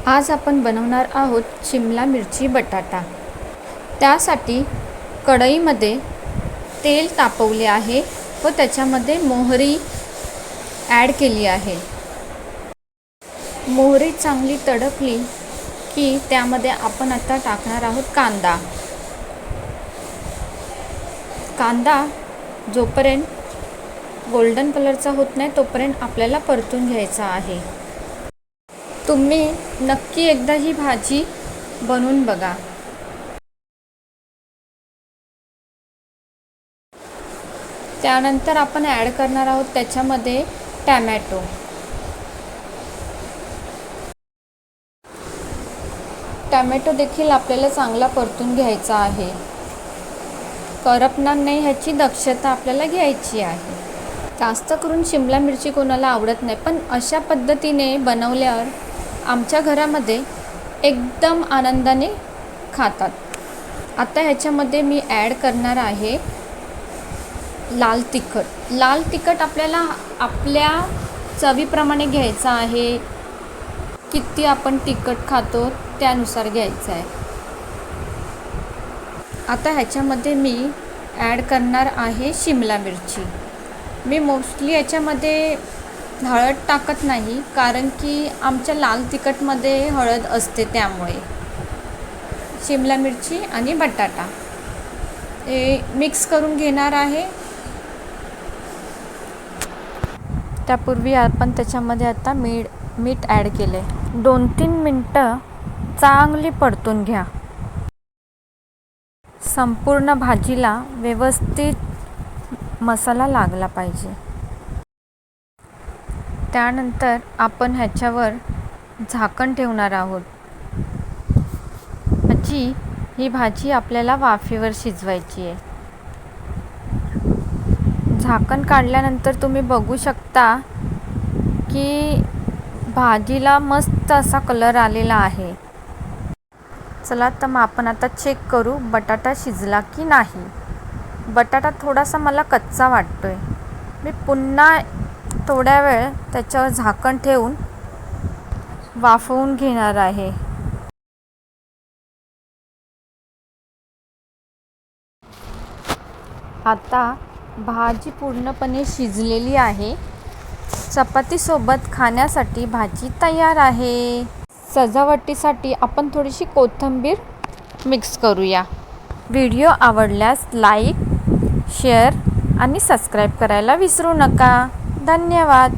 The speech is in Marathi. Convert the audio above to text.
आज आपण बनवणार आहोत शिमला मिरची बटाटा। त्यासाठी कढईमध्ये तेल तापवले आहे व त्याच्यामध्ये मोहरी ॲड केली आहे। मोहरी चांगली तडकली की त्यामध्ये आपण आता टाकणार आहोत कांदा। कांदा जोपर्यंत गोल्डन कलरचा होत नाही तोपर्यंत आपल्याला परतून घ्यायचा आहे। तुम्ही नक्की एकदा ही भाजी बनवून बघा। त्यानंतर आपण ॲड करणार आहोत त्याच्यामध्ये टोमॅटो। टोमॅटो देखील आपल्याला चांगला परतून घ्यायचा आहे, करपणार नाही ह्याची दक्षता आपल्याला घ्यायची आहे। जास्त करून शिमला मिरची कोणाला आवडत नाही, पण अशा पद्धतीने बनवल्यावर आमच्या घरामध्ये एकदम आनंदाने खातात। आता ह्याच्यामध्ये मी ॲड करणार आहे लाल तिखट। लाल तिखट आपल्याला आपल्या चवीप्रमाणे घ्यायचं आहे, किती आपण तिखट खातो त्यानुसार घ्यायचं आहे। आता ह्याच्यामध्ये मी ॲड करणार आहे शिमला मिरची। मी मोस्टली याच्यामध्ये हळद टाकत नाही, कारण की आमच्या लाल तिखटमध्ये हळद असते, त्यामुळे शिमला मिरची आणि बटाटा हे मिक्स करून घेणार आहे। त्यापूर्वी आपण त्याच्यामध्ये आता मीठ ॲड केले। 2-3 मिनटं चांगली परतून घ्या। संपूर्ण भाजीला व्यवस्थित मसाला लागला पाहिजे। त्यानंतर आपण ह्याच्यावर झाकण ठेवणार आहोत। ही भाजी आपल्याला वाफेवर शिजवायची आहे। झाकण काढल्यानंतर तुम्ही बघू शकता की भाजीला मस्त असा कलर आलेला आहे। चला तर मग आपण आता चेक करू बटाटा शिजला की नाही। बटाटा थोडासा मला कच्चा वाटतोय। मी पुन्हा थोड्या वेळ त्याच्यावर झाकण ठेवून वाफवून घेणार आहे। आता भाजी पूर्णपणे शिजलेली आहे। चपातीसोबत खाण्यासाठी भाजी तयार आहे। सजावटीसाठी आपण थोडीशी कोथिंबीर मिक्स करूया। व्हिडिओ आवडल्यास लाईक, शेअर आणि सबस्क्राईब करायला विसरू नका। धन्यवाद।